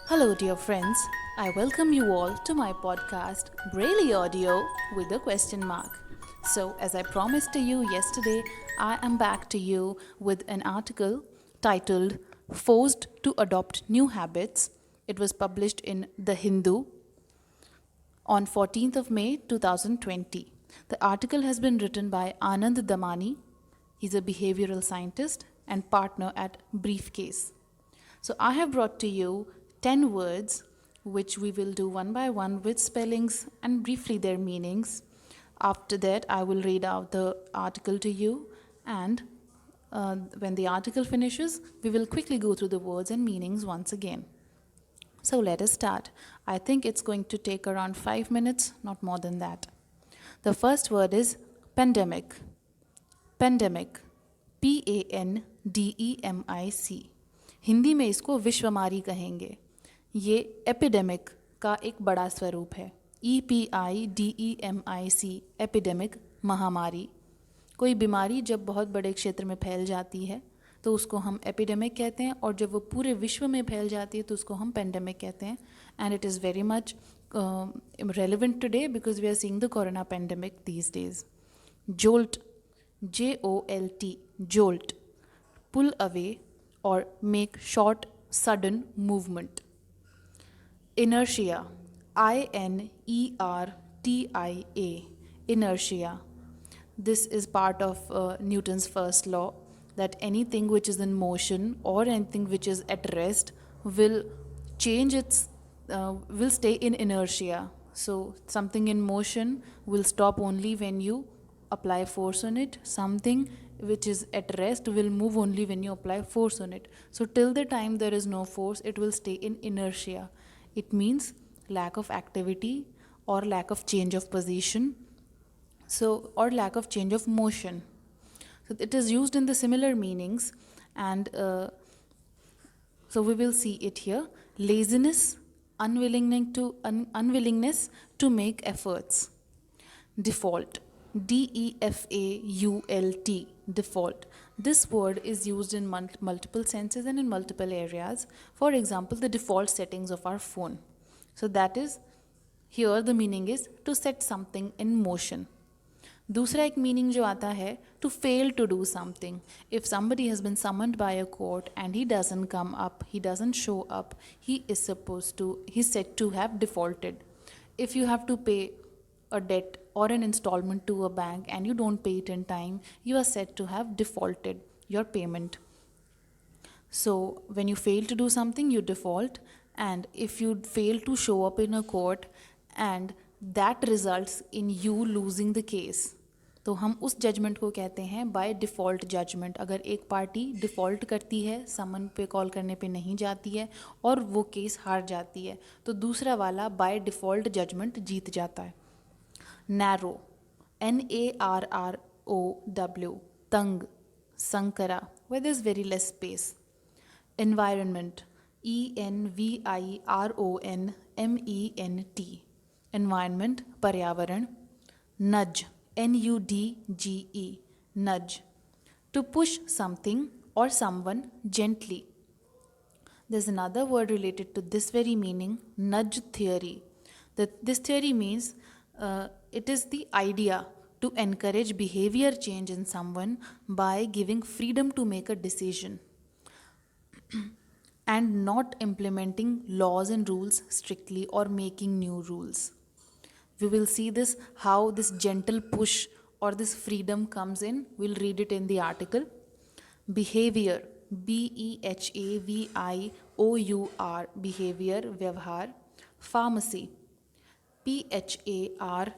Hello, dear friends. I welcome you all to my podcast, Braille Audio with a question mark. So, as I promised to you yesterday, I am back to you with an article titled Forced to Adopt New Habits. It was published in The Hindu on 14th of May 2020. The article has been written by Anand Damani. He's a behavioral scientist and partner at Briefcase. So I have brought to you 10 words which we will do one by one with spellings and briefly their meanings. After that, I will read out the article to you, and when the article finishes, we will quickly go through the words and meanings once again. So let us start. I think it's going to take around 5 minutes, not more than that. The first word is pandemic. Pandemic. PANDEMIC. Hindi में इसको विश्वमारी कहेंगे. ये epidemic का एक बड़ा स्वरूप है. EPIDEMIC. Epidemic, महामारी. कोई बीमारी जब बहुत बड़े क्षेत्र में फैल जाती है तो उसको हम एपिडेमिक कहते हैं, और जब वो पूरे विश्व में फैल जाती है तो उसको हम पेंडेमिक कहते हैं. And it is very much relevant today because we are seeing the corona pandemic these days. Jolt. JOLT. jolt. Pull away or make short, sudden movement. Inertia. INERTIA. Inertia. This is part of Newton's first law, that anything which is in motion or anything which is at rest will change will stay in inertia. So something in motion will stop only when you apply force on it. Something which is at rest will move only when you apply force on it. So till the time there is no force, it will stay in inertia. It means lack of activity or lack of change of position, or lack of change of motion. So it is used in the similar meanings, and so we will see it here. Laziness, unwillingness to make efforts. Default. DEFAULT. Default. This word is used in multiple senses and in multiple areas. For example, the default settings of our phone. So that is, here the meaning is to set something in motion. दूसरा एक meaning जो आता है, to fail to do something. If somebody has been summoned by a court and he doesn't come up, he doesn't show up, he's said to have defaulted. If you have to pay a debt or an installment to a bank and you don't pay it in time, you are said to have defaulted your payment. So when you fail to do something, you default. And if you fail to show up in a court and that results in you losing the case, तो हम उस judgement को कहते हैं by default judgement. अगर एक party default करती है, समन पे कॉल करने पे नहीं जाती है और वो केस हार जाती है, तो दूसरा वाला बाय डिफ़ॉल्ट जजमेंट जीत जाता है. Narrow. NARROW. तंग, संकरा, where there's very less space. Environment. ENVIRONMENT. Environment, पर्यावरण. Nudge. NUDGE. Nudge. To push something or someone gently. There's another word related to this very meaning, nudge theory. This theory means it is the idea to encourage behavior change in someone by giving freedom to make a decision and not implementing laws and rules strictly or making new rules. We will see this, how this gentle push or this freedom comes in. We'll read it in the article. Behavior. BEHAVIOUR. Behavior, vyavhar. Pharmacy. PHARMACY.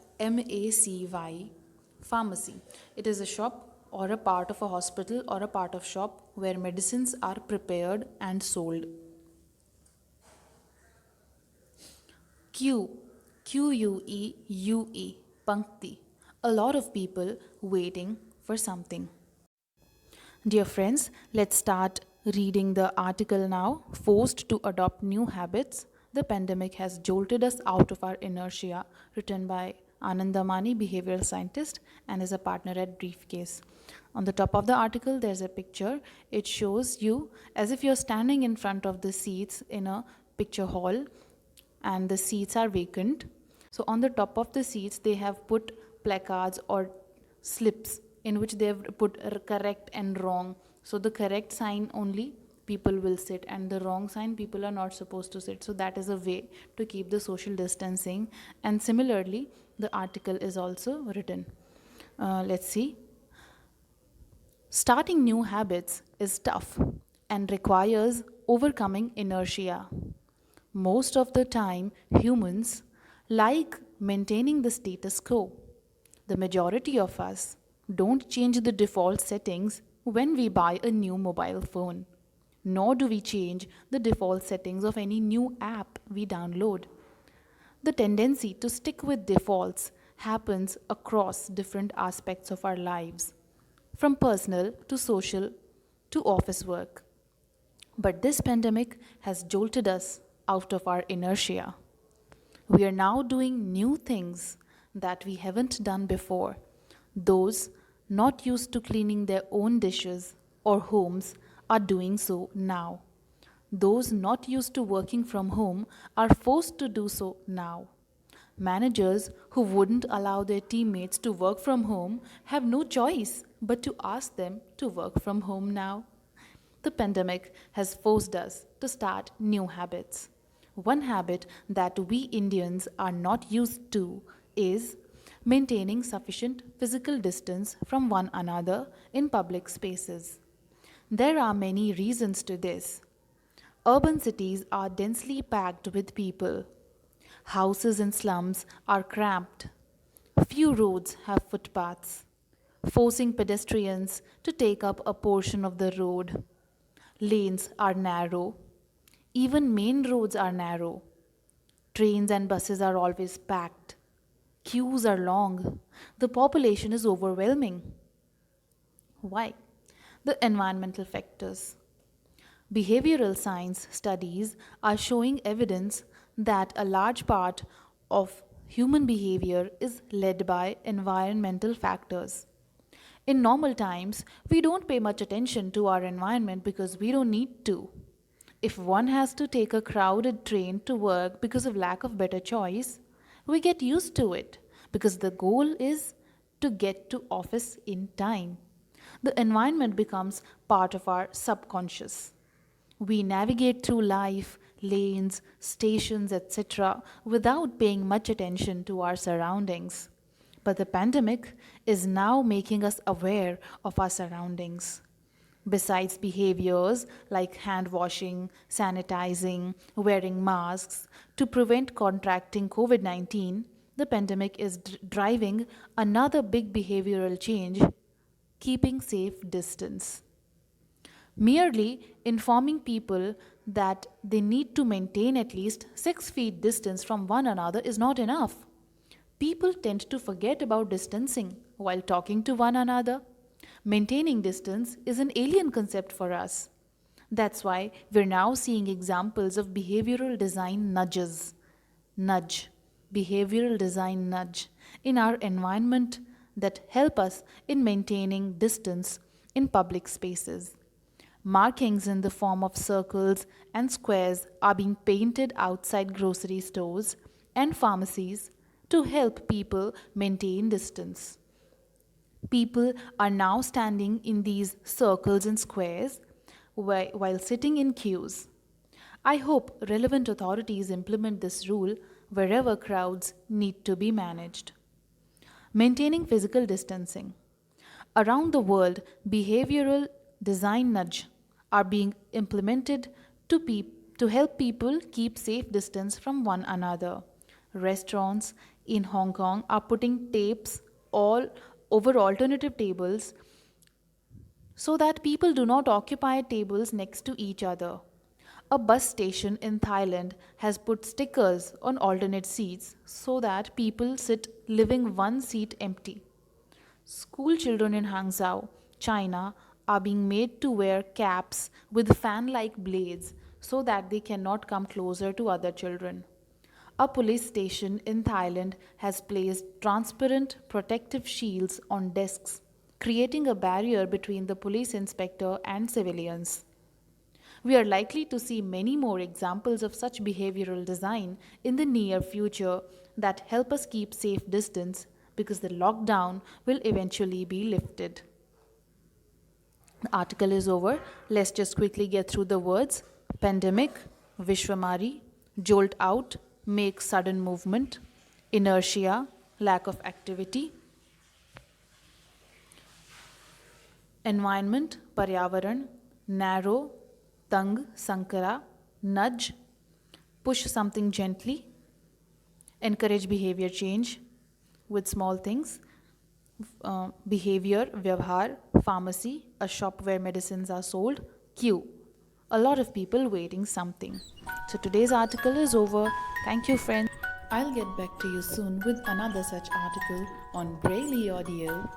Pharmacy. It is a shop or a part of a hospital or a part of shop where medicines are prepared and sold. Queue. QUEUE. Pankti. A lot of people waiting for something. Dear friends, let's start reading the article now. Forced to adopt new habits. The pandemic has jolted us out of our inertia. Written by Anand Damani, behavioral scientist, and is a partner at Briefcase. On the top of the article, there's a picture. It shows you as if you're standing in front of the seats in a picture hall and the seats are vacant. So on the top of the seats, they have put placards or slips in which they have put correct and wrong. So the correct sign only people will sit, and the wrong sign people are not supposed to sit. So that is a way to keep the social distancing. And similarly, the article is also written. Let's see. Starting new habits is tough and requires overcoming inertia. Most of the time, humans like maintaining the status quo. The majority of us don't change the default settings when we buy a new mobile phone, nor do we change the default settings of any new app we download. The tendency to stick with defaults happens across different aspects of our lives, from personal to social to office work. But this pandemic has jolted us out of our inertia. We are now doing new things that we haven't done before. Those not used to cleaning their own dishes or homes are doing so now. Those not used to working from home are forced to do so now. Managers who wouldn't allow their teammates to work from home have no choice but to ask them to work from home now. The pandemic has forced us to start new habits. One habit that we Indians are not used to is maintaining sufficient physical distance from one another in public spaces. There are many reasons to this. Urban cities are densely packed with people. Houses in slums are cramped. Few roads have footpaths, forcing pedestrians to take up a portion of the road. Lanes are narrow. Even main roads are narrow. Trains and buses are always packed. Queues are long. The population is overwhelming. Why? The environmental factors. Behavioral science studies are showing evidence that a large part of human behavior is led by environmental factors. In normal times, we don't pay much attention to our environment because we don't need to. If one has to take a crowded train to work because of lack of better choice, we get used to it because the goal is to get to office in time. The environment becomes part of our subconscious. We navigate through life, lanes, stations, etc., without paying much attention to our surroundings. But the pandemic is now making us aware of our surroundings. Besides behaviors like hand washing, sanitizing, wearing masks to prevent contracting COVID 19, the pandemic is driving another big behavioral change: keeping safe distance. Merely informing people that they need to maintain at least 6 feet distance from one another is not enough. People tend to forget about distancing while talking to one another. Maintaining distance is an alien concept for us. That's why we're now seeing examples of behavioral design nudges. Nudge, behavioral design nudge in our environment that help us in maintaining distance in public spaces. Markings in the form of circles and squares are being painted outside grocery stores and pharmacies to help people maintain distance. People are now standing in these circles and squares while sitting in queues. I hope relevant authorities implement this rule wherever crowds need to be managed. Maintaining physical distancing. Around the world, behavioral design nudge are being implemented to help people keep safe distance from one another. Restaurants in Hong Kong are putting tapes all over alternative tables so that people do not occupy tables next to each other. A bus station in Thailand has put stickers on alternate seats so that people sit leaving one seat empty. School children in Hangzhou, China, are being made to wear caps with fan like blades so that they cannot come closer to other children. A police station in Thailand has placed transparent protective shields on desks, creating a barrier between the police inspector and civilians. We are likely to see many more examples of such behavioral design in the near future that help us keep safe distance because the lockdown will eventually be lifted. The article is over. Let's just quickly get through the words. Pandemic, Vishwamari, jolt out, make sudden movement, inertia, lack of activity, environment, Paryavaran, narrow, tang, sankara, nudge, push something gently, encourage behavior change with small things, behavior, vyavhar, pharmacy, a shop where medicines are sold, queue, a lot of people waiting something. So today's article is over. Thank you, friends. I'll get back to you soon with another such article on Braille Audio.